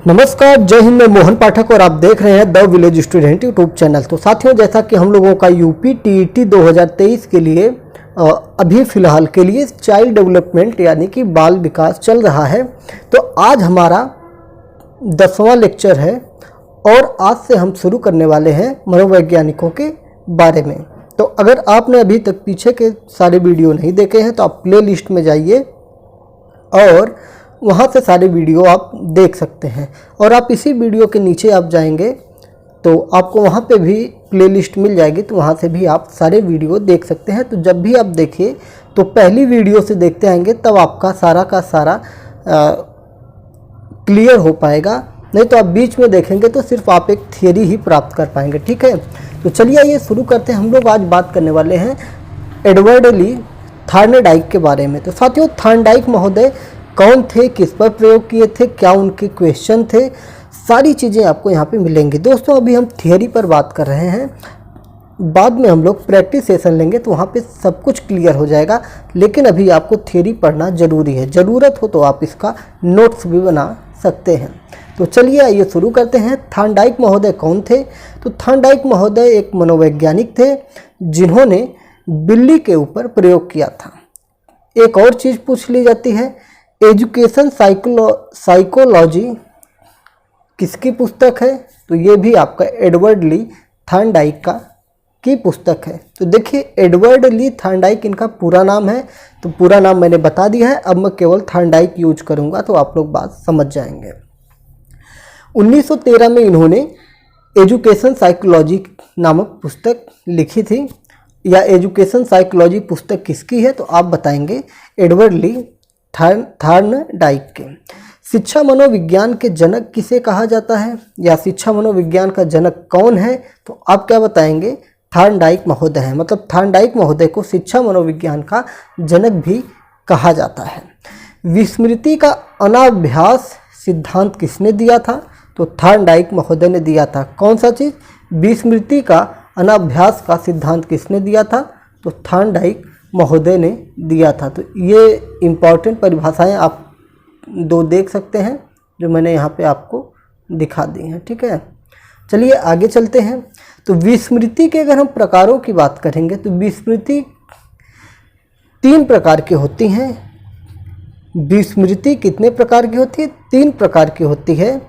नमस्कार, जय हिंद। मैं मोहन पाठक और आप देख रहे हैं the village student YouTube channel. तो साथियों, जैसा कि हम लोगों का यूपी टीईटी 2023 के लिए अभी फ़िलहाल के लिए चाइल्ड डेवलपमेंट यानी कि बाल विकास चल रहा है। तो आज हमारा 10वां लेक्चर है और आज से हम शुरू करने वाले हैं मनोवैज्ञानिकों के बारे में। तो अगर आपने अभी तक पीछे के सारे वीडियो नहीं देखे हैं तो आप प्ले लिस्ट में जाइए और वहाँ से सारे वीडियो आप देख सकते हैं। और आप इसी वीडियो के नीचे आप जाएंगे तो आपको वहाँ पे भी प्लेलिस्ट मिल जाएगी, तो वहाँ से भी आप सारे वीडियो देख सकते हैं। तो जब भी आप देखिए तो पहली वीडियो से देखते आएंगे तब आपका सारा का सारा क्लियर हो पाएगा, नहीं तो आप बीच में देखेंगे तो सिर्फ आप एक थियरी ही प्राप्त कर पाएंगे। ठीक है, तो चलिए ये शुरू करते हैं। हम लोग आज बात करने वाले हैं एडवर्ड ली थार्नडाइक के बारे में। तो साथियों, थार्नडाइक महोदय कौन थे, किस पर प्रयोग किए थे, क्या उनके क्वेश्चन थे, सारी चीज़ें आपको यहाँ पे मिलेंगी। दोस्तों, अभी हम थियरी पर बात कर रहे हैं, बाद में हम लोग प्रैक्टिस सेशन लेंगे तो वहाँ पे सब कुछ क्लियर हो जाएगा। लेकिन अभी आपको थियरी पढ़ना ज़रूरी है। ज़रूरत हो तो आप इसका नोट्स भी बना सकते हैं। तो चलिए आइए शुरू करते हैं। थार्नडाइक महोदय कौन थे? तो थार्नडाइक महोदय एक मनोवैज्ञानिक थे जिन्होंने बिल्ली के ऊपर प्रयोग किया था। एक और चीज़ पूछ ली जाती है, एजुकेशन साइकोलॉजी किसकी पुस्तक है? तो ये भी आपका एडवर्ड ली थार्नडाइक का की पुस्तक है। तो देखिए, एडवर्ड ली थार्नडाइक इनका पूरा नाम है। तो पूरा नाम मैंने बता दिया है, अब मैं केवल थार्नडाइक यूज करूंगा तो आप लोग बात समझ जाएंगे। 1913 में इन्होंने एजुकेशन साइकोलॉजी नामक पुस्तक लिखी थी। या एजुकेशन साइकोलॉजी पुस्तक किसकी है तो आप बताएंगे, एडवर्ड ली थार्नडाइक के। शिक्षा मनोविज्ञान के जनक किसे कहा जाता है या शिक्षा मनोविज्ञान का जनक कौन है? तो आप क्या बताएंगे, थार्नडाइक महोदय है। मतलब थार्नडाइक महोदय को शिक्षा मनोविज्ञान का जनक भी कहा जाता है। विस्मृति का अनाभ्यास सिद्धांत किसने दिया था? तो थार्नडाइक महोदय ने दिया था। कौन सा चीज़? विस्मृति का अनाभ्यास का सिद्धांत किसने दिया था? तो थार्नडाइक महोदय ने दिया था। तो ये इम्पॉर्टेंट परिभाषाएं आप दो देख सकते हैं जो मैंने यहाँ पे आपको दिखा दी हैं। ठीक है, चलिए आगे चलते हैं। तो विस्मृति के अगर हम प्रकारों की बात करेंगे तो विस्मृति 3 प्रकार की होती हैं। विस्मृति कितने प्रकार की होती है? 3 प्रकार की होती है।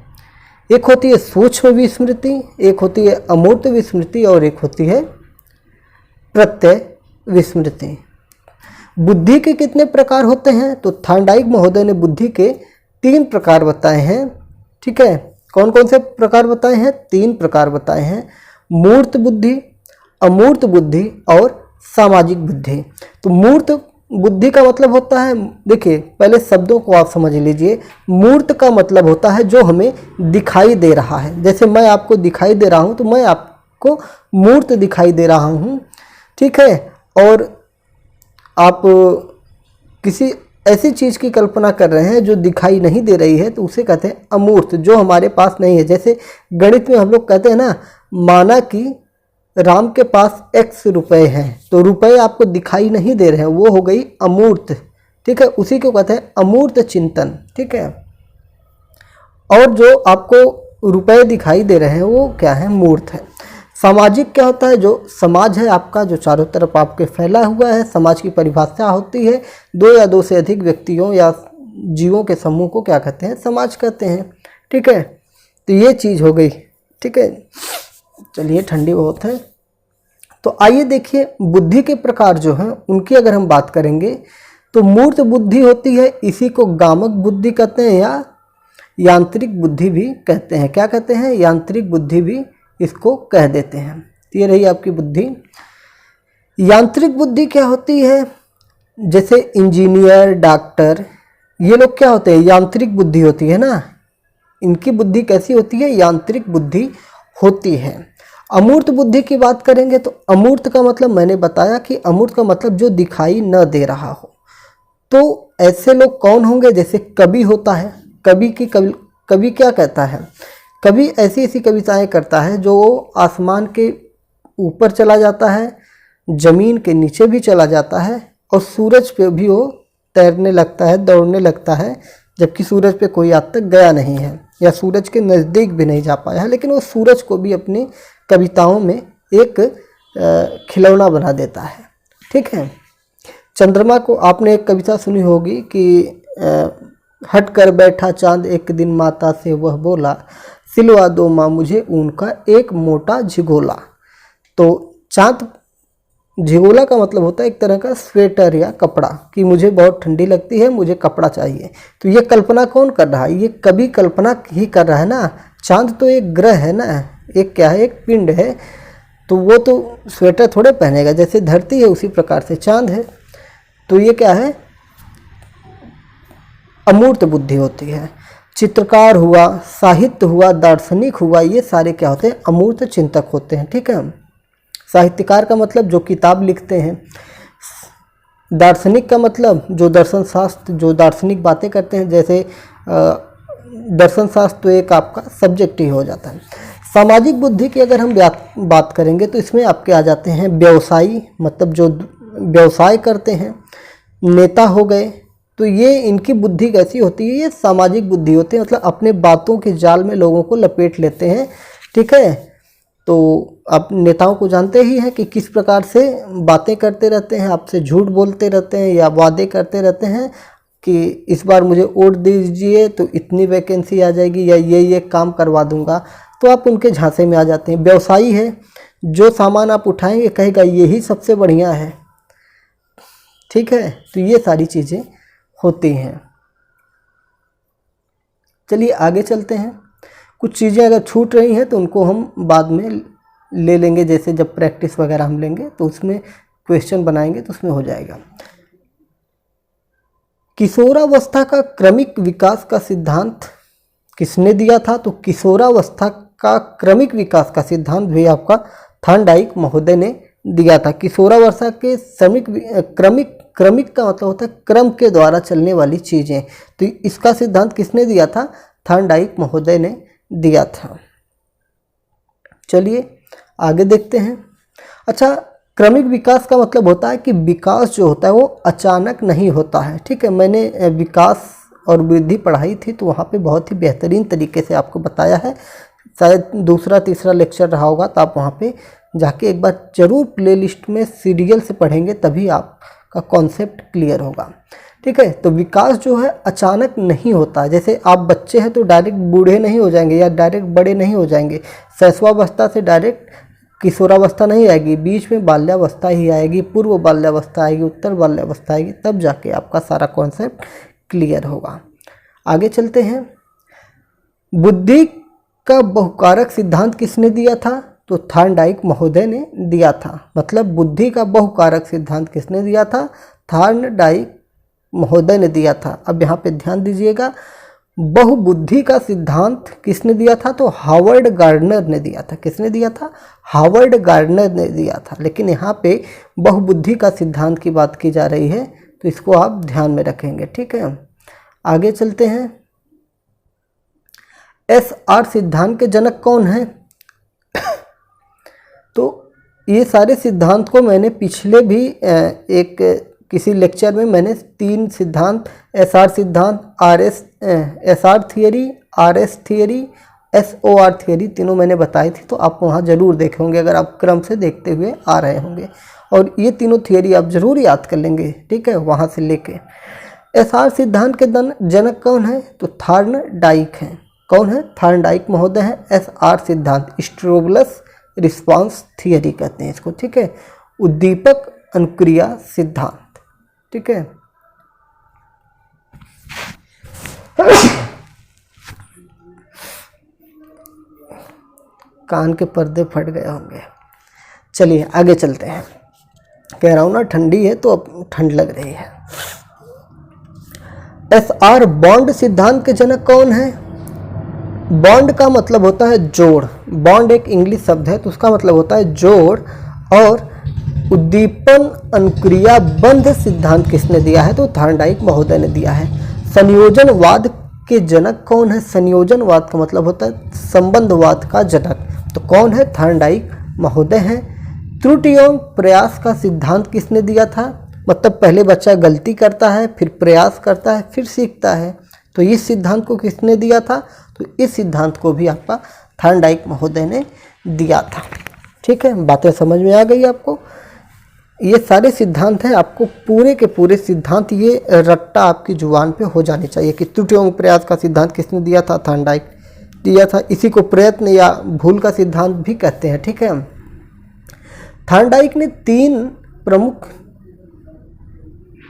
एक होती है सूक्ष्म विस्मृति, एक होती है अमूर्त विस्मृति और एक होती है प्रत्यय विस्मृति। बुद्धि के कितने प्रकार होते हैं? तो थार्नडाइक महोदय ने बुद्धि के 3 प्रकार बताए हैं। ठीक है, कौन कौन से प्रकार बताए हैं? 3 प्रकार बताए हैं, मूर्त बुद्धि, अमूर्त बुद्धि और सामाजिक बुद्धि। तो मूर्त बुद्धि का मतलब होता है, देखिए पहले शब्दों को आप समझ लीजिए। मूर्त का मतलब होता है जो हमें दिखाई दे रहा है। जैसे मैं आपको दिखाई दे रहा हूँ तो मैं आपको मूर्त दिखाई दे रहा हूँ। ठीक है, और आप किसी ऐसी चीज़ की कल्पना कर रहे हैं जो दिखाई नहीं दे रही है तो उसे कहते हैं अमूर्त, जो हमारे पास नहीं है। जैसे गणित में हम लोग कहते हैं ना, माना कि राम के पास x रुपए हैं, तो रुपए आपको दिखाई नहीं दे रहे हैं, वो हो गई अमूर्त। ठीक है, उसी को कहते हैं अमूर्त चिंतन। ठीक है, और जो आपको रुपए दिखाई दे रहे हैं वो क्या है? मूर्त है। सामाजिक क्या होता है? जो समाज है आपका, जो चारों तरफ आपके फैला हुआ है, समाज की परिभाषा होती है। 2 या 2 से अधिक व्यक्तियों या जीवों के समूह को क्या कहते हैं? समाज कहते हैं। ठीक है, तो ये चीज़ हो गई। ठीक है, चलिए ठंडी बहुत है। तो आइए देखिए, बुद्धि के प्रकार जो हैं उनकी अगर हम बात करेंगे तो मूर्त बुद्धि होती है, इसी को गामक बुद्धि कहते हैं या यांत्रिक बुद्धि भी कहते हैं। क्या कहते हैं? यांत्रिक बुद्धि भी इसको कह देते हैं। तो ये रही आपकी बुद्धि। यांत्रिक बुद्धि क्या होती है? जैसे इंजीनियर, डॉक्टर, ये लोग क्या होते हैं? यांत्रिक बुद्धि होती है ना, इनकी बुद्धि कैसी होती है? यांत्रिक बुद्धि होती है। अमूर्त बुद्धि की बात करेंगे तो अमूर्त का मतलब मैंने बताया कि अमूर्त का मतलब जो दिखाई न दे रहा हो। तो ऐसे लोग कौन होंगे? जैसे कवि होता है, कवि क्या कहता है? कवि ऐसी ऐसी कविताएं करता है जो आसमान के ऊपर चला जाता है, ज़मीन के नीचे भी चला जाता है और सूरज पे भी वो तैरने लगता है, दौड़ने लगता है, जबकि सूरज पे कोई आज तक गया नहीं है या सूरज के नज़दीक भी नहीं जा पाया है, लेकिन वो सूरज को भी अपनी कविताओं में एक खिलौना बना देता है। ठीक है। चंद्रमा को आपने एक कविता सुनी होगी कि हट कर बैठा चांद एक दिन माता से वह बोला, सिलवा दो माँ मुझे ऊन का एक मोटा झिगोला। तो चांद, झिगोला का मतलब होता है एक तरह का स्वेटर या कपड़ा, कि मुझे बहुत ठंडी लगती है, मुझे कपड़ा चाहिए। तो ये कल्पना कौन कर रहा है? ये कवि कल्पना ही कर रहा है ना। चांद तो एक ग्रह है ना, एक क्या है, एक पिंड है, तो वो तो स्वेटर थोड़े पहनेगा। जैसे धरती है उसी प्रकार से चांद है। तो ये क्या है, अमूर्त बुद्धि होती है। चित्रकार हुआ, साहित्य हुआ, दार्शनिक हुआ, ये सारे क्या होते हैं, अमूर्त चिंतक होते हैं। ठीक है। साहित्यकार का मतलब जो किताब लिखते हैं, दार्शनिक का मतलब जो दर्शन शास्त्र, जो दार्शनिक बातें करते हैं। जैसे दर्शन शास्त्र तो एक आपका सब्जेक्ट ही हो जाता है। सामाजिक बुद्धि की अगर हम बात करेंगे तो इसमें आपके आ जाते हैं व्यवसायी, मतलब जो व्यवसाय करते हैं, नेता हो गए। तो ये इनकी बुद्धि कैसी होती है, ये सामाजिक बुद्धि होती है, मतलब अपने बातों के जाल में लोगों को लपेट लेते हैं। ठीक है। तो आप नेताओं को जानते ही हैं कि किस प्रकार से बातें करते रहते हैं, आपसे झूठ बोलते रहते हैं या वादे करते रहते हैं कि इस बार मुझे वोट दीजिए तो इतनी वैकेंसी आ जाएगी या ये काम करवा दूंगा। तो आप उनके झांसे में आ जाते हैं। व्यवसायी है, जो सामान आप उठाएंगे कहेगा यही सबसे बढ़िया है। ठीक है। तो ये सारी चीज़ें होती हैं। चलिए आगे चलते हैं। कुछ चीज़ें अगर छूट रही हैं तो उनको हम बाद में ले लेंगे, जैसे जब प्रैक्टिस वगैरह हम लेंगे तो उसमें क्वेश्चन बनाएंगे तो उसमें हो जाएगा। किशोरावस्था का क्रमिक विकास का सिद्धांत किसने दिया था? तो किशोरावस्था का क्रमिक विकास का सिद्धांत भी आपका थॉर्नडाइक महोदय ने दिया था। किशोरावस्था के क्रमिक का मतलब होता है क्रम के द्वारा चलने वाली चीज़ें। तो इसका सिद्धांत किसने दिया था? थॉर्नडाइक महोदय ने दिया था। चलिए आगे देखते हैं। अच्छा, क्रमिक विकास का मतलब होता है कि विकास जो होता है वो अचानक नहीं होता है। ठीक है। मैंने विकास और वृद्धि पढ़ाई थी तो वहाँ पे बहुत ही बेहतरीन तरीके से आपको बताया है। शायद दूसरा तीसरा लेक्चर रहा होगा, तो आप वहाँ पे जाके एक बार जरूर प्लेलिस्ट में सीरियल से पढ़ेंगे, तभी आपका कॉन्सेप्ट क्लियर होगा। ठीक है। तो विकास जो है अचानक नहीं होता। जैसे आप बच्चे हैं तो डायरेक्ट बूढ़े नहीं हो जाएंगे या डायरेक्ट बड़े नहीं हो जाएंगे। शैशवावस्था से डायरेक्ट किशोरावस्था नहीं आएगी, बीच में बाल्यावस्था ही आएगी, पूर्व बाल्यावस्था आएगी, उत्तर बाल्यावस्था आएगी, तब जाके आपका सारा कॉन्सेप्ट क्लियर होगा। आगे चलते हैं। बुद्धि का बहुकारक सिद्धांत किसने दिया था? तो थॉर्नडाइक महोदय ने दिया था। मतलब बुद्धि का बहुकारक सिद्धांत किसने दिया था? थॉर्नडाइक महोदय ने दिया था। अब यहाँ पे ध्यान दीजिएगा, बहुबुद्धि का सिद्धांत किसने दिया था? तो हार्वर्ड गार्डनर ने दिया था। किसने दिया था? हार्वर्ड गार्डनर ने दिया था। लेकिन यहाँ पे बहुबुद्धि का सिद्धांत की बात की जा रही है, तो इसको आप ध्यान में रखेंगे। ठीक है। आगे चलते हैं। SR सिद्धांत के जनक कौन हैं? तो ये सारे सिद्धांत को मैंने पिछले भी एक किसी लेक्चर में मैंने 3 सिद्धांत, SR सिद्धांत, SR theory, RS theory, SOR theory, तीनों मैंने बताई थी। तो आप वहाँ ज़रूर देखे होंगे अगर आप क्रम से देखते हुए आ रहे होंगे, और ये तीनों थियरी आप ज़रूर याद कर लेंगे। ठीक है। वहाँ से लेके SR सिद्धांत के जनक कौन है? तो थॉर्नडाइक हैं। कौन है? थॉर्नडाइक महोदय हैं। SR सिद्धांत स्टिमुलस रिस्पांस थियरी कहते हैं इसको। ठीक है। उद्दीपक अनुक्रिया सिद्धांत। ठीक है। कान के पर्दे फट गए होंगे। चलिए आगे चलते हैं। कह रहा हूँ ना ठंडी है तो अब ठंड लग रही है। SR बॉन्ड सिद्धांत के जनक कौन है? बॉन्ड का मतलब होता है जोड़। बॉन्ड एक इंग्लिश शब्द है तो उसका मतलब होता है जोड़। और उद्दीपन अनुक्रिया बंध सिद्धांत किसने दिया है? तो थॉर्नडाइक महोदय ने दिया है। संयोजनवाद के जनक कौन है? संयोजनवाद का मतलब होता है संबंधवाद का जनक। तो कौन है? थॉर्नडाइक महोदय हैं। त्रुटि एवं प्रयास का सिद्धांत किसने दिया था? मतलब पहले बच्चा गलती करता है, फिर प्रयास करता है, फिर सीखता है। तो इस सिद्धांत को किसने दिया था? तो इस सिद्धांत को भी आपका थॉर्नडाइक महोदय ने दिया था। ठीक है, बातें समझ में आ गई आपको? ये सारे सिद्धांत हैं, आपको पूरे के पूरे सिद्धांत ये रट्टा आपकी जुबान पे हो जानी चाहिए कि त्रुटि एवं प्रयास का सिद्धांत किसने दिया था? थॉर्नडाइक दिया था। इसी को प्रयत्न या भूल का सिद्धांत भी कहते हैं। ठीक है, थॉर्नडाइक ने 3 प्रमुख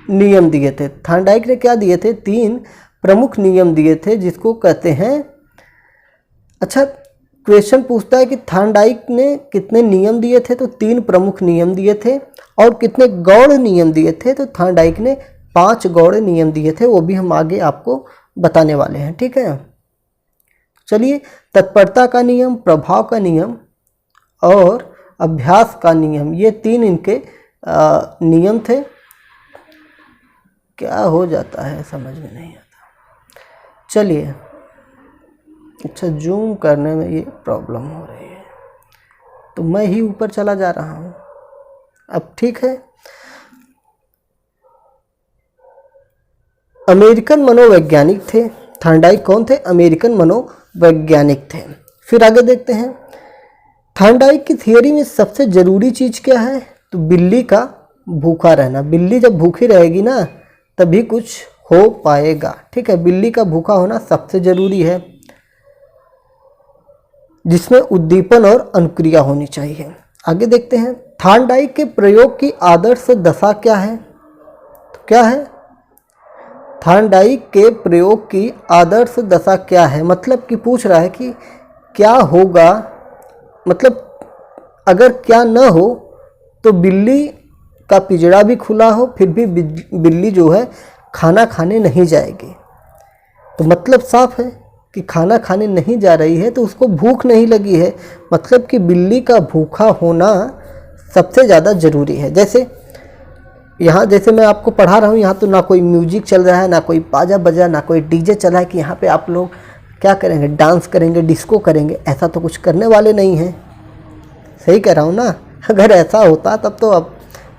नियम दिए थे। थॉर्नडाइक ने क्या दिए थे? 3 प्रमुख नियम दिए थे, जिसको कहते हैं, अच्छा क्वेश्चन पूछता है कि थॉर्नडाइक ने कितने नियम दिए थे? तो 3 प्रमुख नियम दिए थे। और कितने गौड़ नियम दिए थे? तो थॉर्नडाइक ने 5 गौड़ नियम दिए थे, वो भी हम आगे आपको बताने वाले हैं। ठीक है, चलिए, तत्परता का नियम, प्रभाव का नियम और अभ्यास का नियम, ये 3 इनके नियम थे। क्या हो जाता है समझ में नहीं आता। चलिए, अच्छा जूम करने में ये प्रॉब्लम हो रही है, तो मैं ही ऊपर चला जा रहा हूँ। अब ठीक है, अमेरिकन मनोवैज्ञानिक थे थॉर्नडाइक। कौन थे? अमेरिकन मनोवैज्ञानिक थे। फिर आगे देखते हैं, थॉर्नडाइक की थियरी में सबसे ज़रूरी चीज़ क्या है? तो बिल्ली का भूखा रहना। बिल्ली जब भूखी रहेगी ना तभी कुछ हो पाएगा। ठीक है, बिल्ली का भूखा होना सबसे ज़रूरी है, जिसमें उद्दीपन और अनुक्रिया होनी चाहिए। आगे देखते हैं, थॉर्नडाइक के प्रयोग की आदर्श दशा क्या है? तो क्या है? थॉर्नडाइक के प्रयोग की आदर्श दशा क्या है? मतलब कि पूछ रहा है कि क्या होगा, मतलब अगर क्या न हो तो बिल्ली का पिंजरा भी खुला हो फिर भी बिल्ली जो है खाना खाने नहीं जाएगी। तो मतलब साफ है कि खाना खाने नहीं जा रही है तो उसको भूख नहीं लगी है, मतलब कि बिल्ली का भूखा होना सबसे ज़्यादा ज़रूरी है। जैसे यहाँ जैसे मैं आपको पढ़ा रहा हूँ, यहाँ तो ना कोई म्यूजिक चल रहा है, ना कोई बाजा बजा, ना कोई डीजे चला है कि यहाँ पे आप लोग क्या करेंगे, डांस करेंगे, डिस्को करेंगे। ऐसा तो कुछ करने वाले नहीं हैं। सही कह रहा हूँ ना? अगर ऐसा होता तब तो अब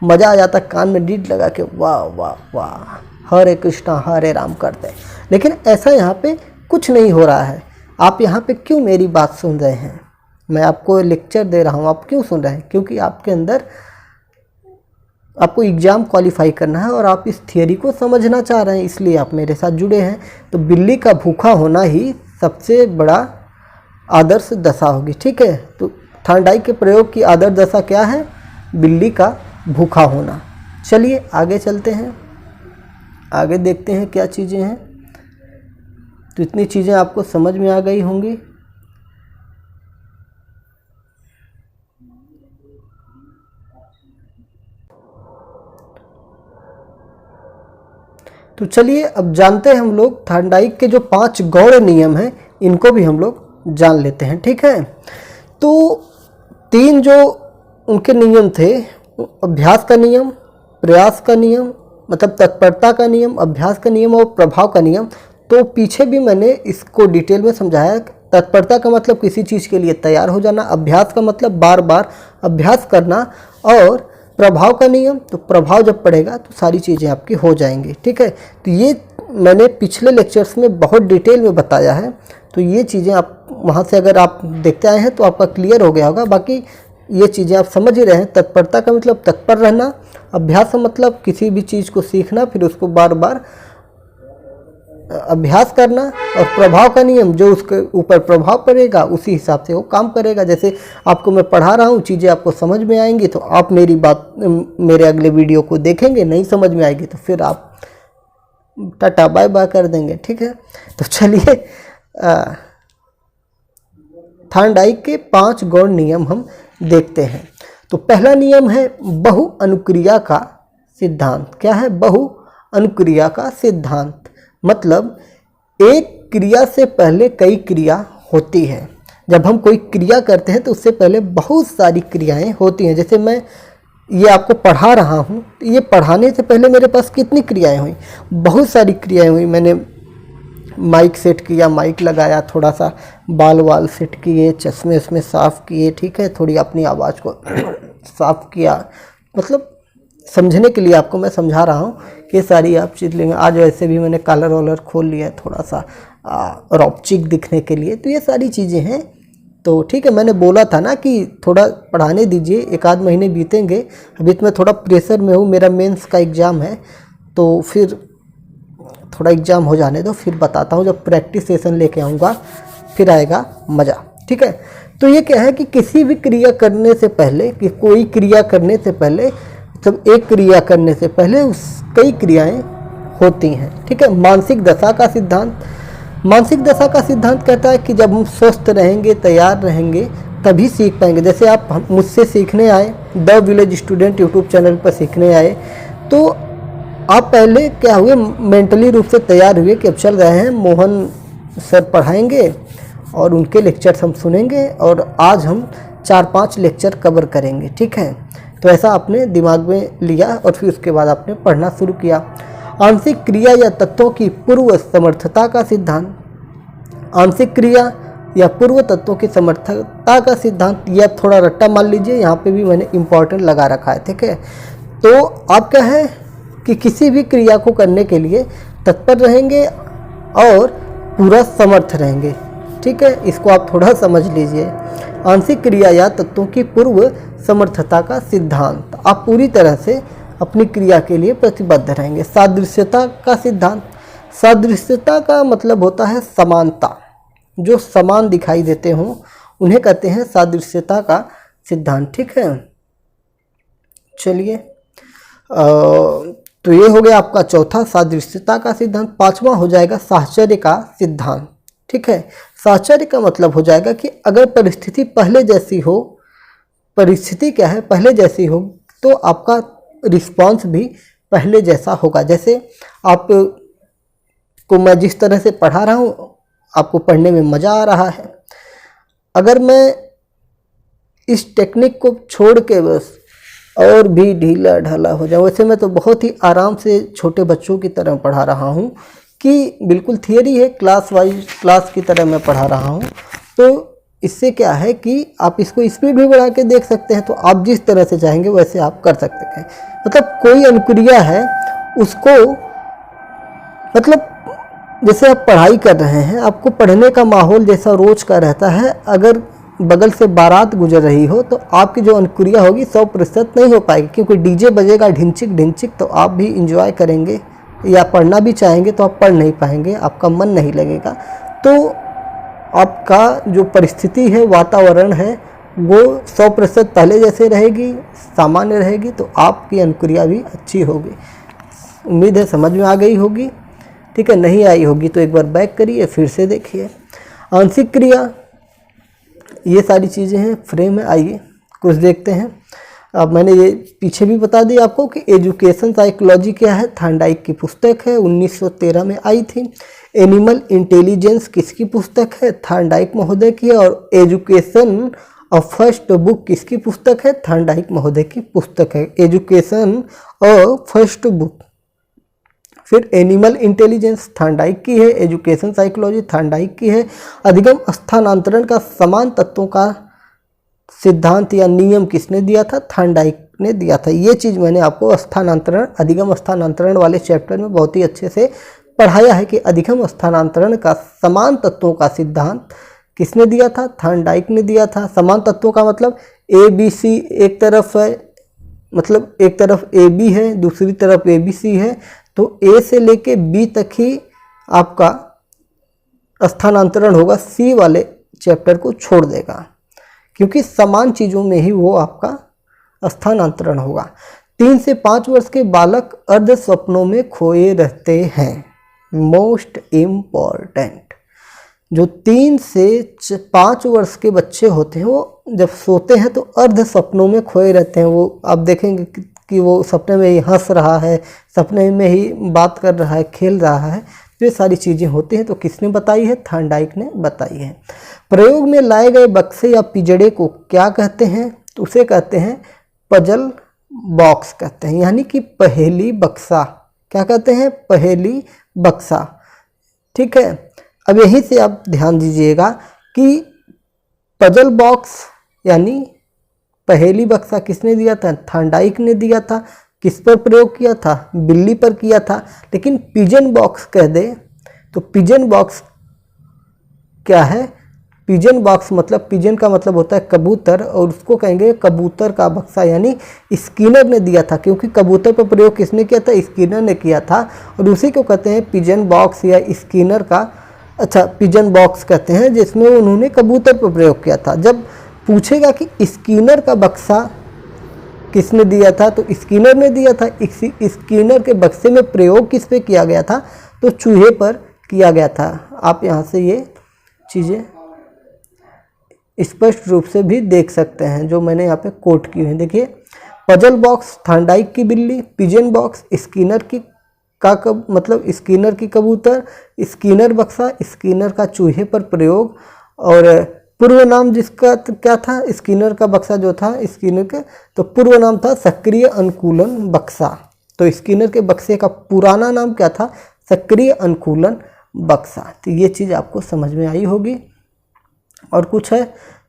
मज़ा आ जाता, कान में डीड लगा के वाह वाह वाह हरे कृष्णा हरे राम करते। लेकिन ऐसा यहाँ पे कुछ नहीं हो रहा है। आप यहाँ पे क्यों मेरी बात सुन रहे हैं? मैं आपको लेक्चर दे रहा हूँ, आप क्यों सुन रहे हैं? क्योंकि आपके अंदर आपको एग्ज़ाम क्वालिफाई करना है और आप इस थियरी को समझना चाह रहे हैं, इसलिए आप मेरे साथ जुड़े हैं। तो बिल्ली का भूखा होना ही सबसे बड़ा आदर्श दशा होगी। ठीक है, तो थॉर्नडाइक के प्रयोग की आदर्श दशा क्या है? बिल्ली का भूखा होना। चलिए आगे चलते हैं, आगे देखते हैं क्या चीज़ें हैं। तो इतनी चीज़ें आपको समझ में आ गई होंगी। तो चलिए अब जानते हैं हम लोग थॉर्नडाइक के जो 5 गौड़ नियम हैं, इनको भी हम लोग जान लेते हैं। ठीक है, तो 3 जो उनके नियम थे, अभ्यास का नियम, प्रयास का नियम मतलब तत्परता का नियम, अभ्यास का नियम और प्रभाव का नियम। तो पीछे भी मैंने इसको डिटेल में समझाया। तत्परता का मतलब किसी चीज़ के लिए तैयार हो जाना, अभ्यास का मतलब बार बार अभ्यास करना, और प्रभाव का नियम, तो प्रभाव जब पड़ेगा तो सारी चीज़ें आपकी हो जाएंगी। ठीक है, तो ये मैंने पिछले लेक्चर्स में बहुत डिटेल में बताया है। तो ये चीज़ें आप वहाँ से अगर आप देखते आए हैं तो आपका क्लियर हो गया होगा। बाकी ये चीज़ें आप समझ ही रहे हैं। तत्परता का मतलब तत्पर रहना, अभ्यास का मतलब किसी भी चीज़ को सीखना फिर उसको बार बार अभ्यास करना, और प्रभाव का नियम जो उसके ऊपर प्रभाव पड़ेगा उसी हिसाब से वो काम करेगा। जैसे आपको मैं पढ़ा रहा हूँ, चीज़ें आपको समझ में आएंगी तो आप मेरी बात मेरे अगले वीडियो को देखेंगे, नहीं समझ में आएगी तो फिर आप टाटा बाय बाय कर देंगे। ठीक है, तो चलिए थॉर्नडाइक के 5 गौड़ नियम हम देखते हैं। तो पहला नियम है बहु अनुक्रिया का सिद्धांत। क्या है? बहु अनुक्रिया का सिद्धांत मतलब एक क्रिया से पहले कई क्रिया होती है। जब हम कोई क्रिया करते हैं तो उससे पहले बहुत सारी क्रियाएं होती हैं। जैसे मैं ये आपको पढ़ा रहा हूँ, तो ये पढ़ाने से पहले मेरे पास कितनी क्रियाएं हुई? बहुत सारी क्रियाएं हुई। मैंने माइक सेट किया, माइक लगाया, थोड़ा सा बाल वाल सेट किए, चश्मे उसमें साफ़ किए, ठीक है, थोड़ी अपनी आवाज़ को साफ़ किया, मतलब समझने के लिए आपको मैं समझा रहा हूँ कि सारी आप चीज़ लेंगे। आज वैसे भी मैंने कॉलर वॉलर खोल लिया है थोड़ा सा रॉपचिक दिखने के लिए, तो ये सारी चीज़ें हैं। तो ठीक है, मैंने बोला था ना कि थोड़ा पढ़ाने दीजिए, 1 आध महीने बीतेंगे। अभी तो मैं थोड़ा प्रेशर में हूँ, मेरा मेंस का एग्ज़ाम है, तो फिर थोड़ा एग्ज़ाम हो जाने दो, फिर बताता हूँ। जब प्रैक्टिस सेशन लेके आऊँगा फिर आएगा मज़ा। ठीक है, तो ये क्या है कि किसी भी क्रिया करने से पहले, कि कोई क्रिया करने से पहले, मतलब एक क्रिया करने से पहले उस कई क्रियाएं होती हैं। ठीक है, मानसिक दशा का सिद्धांत। मानसिक दशा का सिद्धांत कहता है कि जब हम स्वस्थ रहेंगे, तैयार रहेंगे, तभी सीख पाएंगे। जैसे आप मुझसे सीखने आए, the village student YouTube channel पर सीखने आए, तो आप पहले क्या हुए, मेंटली रूप से तैयार हुए कि अब चल रहे हैं, मोहन सर पढ़ाएंगे और उनके लेक्चर्स हम सुनेंगे, और आज हम 4-5 लेक्चर कवर करेंगे। ठीक है, तो ऐसा आपने दिमाग में लिया और फिर उसके बाद आपने पढ़ना शुरू किया। आंशिक क्रिया या तत्वों की पूर्व समर्थता का सिद्धांत। आंशिक क्रिया या पूर्व तत्वों की समर्थता का सिद्धांत, यह थोड़ा रट्टा मान लीजिए, यहाँ पे भी मैंने इम्पोर्टेंट लगा रखा है। ठीक है, तो आप क्या है कि किसी भी क्रिया को करने के लिए तत्पर रहेंगे और पूरा समर्थ रहेंगे। ठीक है, इसको आप थोड़ा समझ लीजिए। आंशिक क्रिया या तत्वों की पूर्व समर्थता का सिद्धांत, आप पूरी तरह से अपनी क्रिया के लिए प्रतिबद्ध रहेंगे। सादृश्यता का सिद्धांत। सादृश्यता का मतलब होता है समानता, जो समान दिखाई देते हों उन्हें कहते हैं सादृश्यता का सिद्धांत। ठीक है, चलिए, तो ये हो गया आपका चौथा, सादृश्यता का सिद्धांत। 5वां हो जाएगा साहचर्य का सिद्धांत। ठीक है, साहचर्य का मतलब हो जाएगा कि अगर परिस्थिति पहले जैसी हो, परिस्थिति क्या है, पहले जैसी हो, तो आपका रिस्पांस भी पहले जैसा होगा। जैसे आप को मैं जिस तरह से पढ़ा रहा हूँ, आपको पढ़ने में मज़ा आ रहा है। अगर मैं इस टेक्निक को छोड़ के बस और भी ढीला ढाला हो जाऊँ, वैसे मैं तो बहुत ही आराम से छोटे बच्चों की तरह पढ़ा रहा हूँ, कि बिल्कुल थियरी है, क्लास वाइज क्लास की तरह मैं पढ़ा रहा हूँ। तो इससे क्या है कि आप इसको स्पीड भी बढ़ा के देख सकते हैं, तो आप जिस तरह से चाहेंगे वैसे आप कर सकते हैं। मतलब कोई अनुक्रिया है उसको, मतलब जैसे आप पढ़ाई कर रहे हैं, आपको पढ़ने का माहौल जैसा रोज का रहता है, अगर बगल से बारात गुजर रही हो तो आपकी जो अनुक्रिया होगी 100% नहीं हो पाएगी, क्योंकि डीजे बजेगा ढिंचिक ढिंचिक, तो आप भी इंजॉय करेंगे या पढ़ना भी चाहेंगे तो आप पढ़ नहीं पाएंगे, आपका मन नहीं लगेगा। तो आपका जो परिस्थिति है, वातावरण है, वो 100% पहले जैसे रहेगी, सामान्य रहेगी, तो आपकी अनुक्रिया भी अच्छी होगी। उम्मीद है समझ में आ गई होगी। ठीक है, नहीं आई होगी तो एक बार बैक करिए, फिर से देखिए। आंशिक क्रिया, ये सारी चीज़ें हैं फ्रेम में। आइए कुछ देखते हैं। अब मैंने ये पीछे भी बता दिया आपको कि एजुकेशन साइकोलॉजी क्या है, थार्नडाइक की पुस्तक है, 1913 में आई थी। एनिमल इंटेलिजेंस किसकी पुस्तक है, थार्नडाइक महोदय की है। और एजुकेशन ऑफ फर्स्ट बुक किसकी पुस्तक है, थार्नडाइक महोदय की पुस्तक है। एजुकेशन ऑफ फर्स्ट बुक, फिर एनिमल इंटेलिजेंस थार्नडाइक की है, एजुकेशन साइकोलॉजी थार्नडाइक की है। अधिगम स्थानांतरण का समान तत्वों का सिद्धांत या नियम किसने दिया था, थार्नडाइक ने दिया था। ये चीज़ मैंने आपको स्थानांतरण, अधिगम स्थानांतरण वाले चैप्टर में बहुत ही अच्छे से पढ़ाया है कि अधिगम स्थानांतरण का समान तत्वों का सिद्धांत किसने दिया था, थार्नडाइक ने दिया था। समान तत्वों का मतलब ए बी सी एक तरफ है, मतलब एक तरफ ए बी है, दूसरी तरफ ए बी सी है, तो ए से लेके बी तक ही आपका स्थानांतरण होगा, सी वाले चैप्टर को छोड़ देगा, क्योंकि समान चीज़ों में ही वो आपका स्थानांतरण होगा। 3 से 5 वर्ष के बालक अर्ध स्वप्नों में खोए रहते हैं। मोस्ट इम्पॉर्टेंट, जो 3 से 5 वर्ष के बच्चे होते हैं, वो जब सोते हैं तो अर्ध स्वप्नों में खोए रहते हैं। वो आप देखेंगे कि वो सपने में ही हंस रहा है, सपने में ही बात कर रहा है, खेल रहा है, ये सारी चीज़ें होती हैं। तो किसने बताई है, थार्नडाइक ने बताई है। प्रयोग में लाए गए बक्से या पिंजड़े को क्या कहते हैं, तो उसे कहते हैं पजल बॉक्स कहते हैं, यानी कि पहेली बक्सा। क्या कहते हैं, पहेली बक्सा। ठीक है, अब यहीं से आप ध्यान दीजिएगा कि पजल बॉक्स यानी पहेली बक्सा किसने दिया था, थार्नडाइक ने दिया था। किस पर प्रयोग किया था? बिल्ली पर किया था। लेकिन पिजन बॉक्स कह दे तो पिजन बॉक्स क्या है? पिजन बॉक्स मतलब, पिजन का मतलब होता है कबूतर, और उसको कहेंगे कबूतर का बक्सा, यानी स्किनर ने दिया था, क्योंकि कबूतर पर प्रयोग किसने किया था? स्किनर ने किया था, और उसी को कहते हैं पिजन बॉक्स या स्किनर का, अच्छा पिजन बॉक्स कहते हैं, जिसमें उन्होंने कबूतर पर प्रयोग किया था। जब पूछेगा कि स्किनर का बक्सा किसने दिया था, तो स्किनर ने दिया था। स्किनर के बक्से में प्रयोग किस पे किया गया था? तो चूहे पर किया गया था। आप यहाँ से ये चीज़ें स्पष्ट रूप से भी देख सकते हैं, जो मैंने यहाँ पे कोट की हुई है। देखिए, पजल बॉक्स थांडाइक की बिल्ली, पिजन बॉक्स स्किनर की मतलब स्किनर की कबूतर, स्किनर बक्सा स्किनर का चूहे पर प्रयोग, और पूर्व नाम जिसका क्या था? स्किनर का बक्सा जो था स्किनर के, तो पूर्व नाम था सक्रिय अनुकूलन बक्सा। तो स्किनर के बक्से का पुराना नाम क्या था? सक्रिय अनुकूलन बक्सा। तो ये चीज़ आपको समझ में आई होगी। और कुछ है,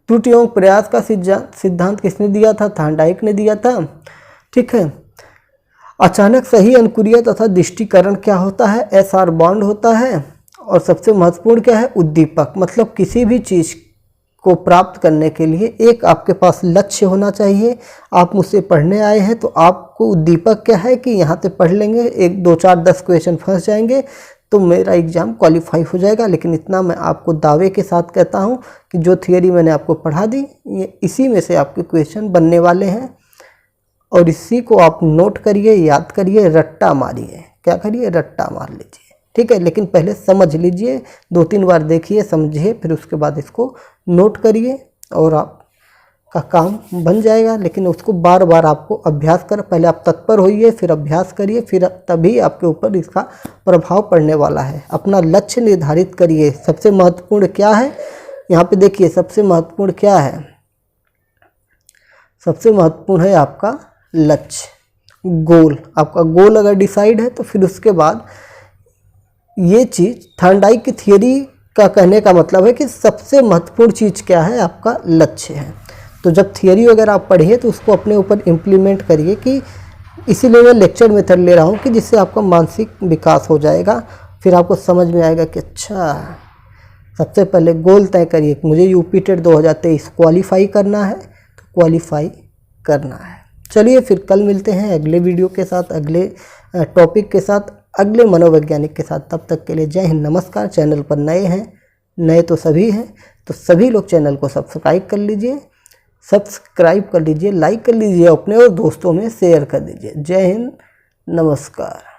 त्रुटि एवं प्रयास का सिद्धांत किसने दिया था? थांडाइक ने दिया था। ठीक है। अचानक सही अनुक्रिया तथा दृष्टिकरण क्या होता है? SR बॉन्ड होता है। और सबसे महत्वपूर्ण क्या है? उद्दीपक, मतलब किसी भी चीज़ को प्राप्त करने के लिए एक आपके पास लक्ष्य होना चाहिए। आप मुझसे पढ़ने आए हैं तो आपको उद्दीपक क्या है कि यहाँ से पढ़ लेंगे, 1 2 4 10 क्वेश्चन फंस जाएंगे तो मेरा एग्ज़ाम क्वालिफाई हो जाएगा। लेकिन इतना मैं आपको दावे के साथ कहता हूँ कि जो थियरी मैंने आपको पढ़ा दी, ये इसी में से आपके क्वेश्चन बनने वाले हैं, और इसी को आप नोट करिए, याद करिए, रट्टा मारिए। क्या करिए? रट्टा मार लीजिए। ठीक है। लेकिन पहले समझ लीजिए, 2-3 बार देखिए, समझिए, फिर उसके बाद इसको नोट करिए और आपका काम बन जाएगा। लेकिन उसको बार बार आपको अभ्यास कर, पहले आप तत्पर होइए, फिर अभ्यास करिए, फिर तभी आपके ऊपर इसका प्रभाव पड़ने वाला है। अपना लक्ष्य निर्धारित करिए। सबसे महत्वपूर्ण क्या है? यहाँ पे देखिए, सबसे महत्वपूर्ण क्या है? सबसे महत्वपूर्ण है आपका लक्ष्य, गोल। आपका गोल अगर डिसाइड है तो फिर उसके बाद ये चीज़, थांडाइक की थियरी का कहने का मतलब है कि सबसे महत्वपूर्ण चीज़ क्या है? आपका लक्ष्य है। तो जब थियरी वगैरह आप पढ़िए तो उसको अपने ऊपर इम्प्लीमेंट करिए, कि इसीलिए मैं लेक्चर मेथड ले रहा हूँ कि जिससे आपका मानसिक विकास हो जाएगा। फिर आपको समझ में आएगा कि अच्छा, सबसे पहले गोल तय करिए कि मुझे यूपी टेट 2023 क्वालिफाई करना है, तो क्वालिफाई करना है। चलिए फिर कल मिलते हैं अगले वीडियो के साथ, अगले टॉपिक के साथ, अगले मनोवैज्ञानिक के साथ। तब तक के लिए जय हिंद, नमस्कार। चैनल पर नए हैं, नए तो सभी हैं, तो सभी लोग चैनल को सब्सक्राइब कर लीजिए, लाइक कर लीजिए, अपने और दोस्तों में शेयर कर दीजिए। जय हिंद, नमस्कार।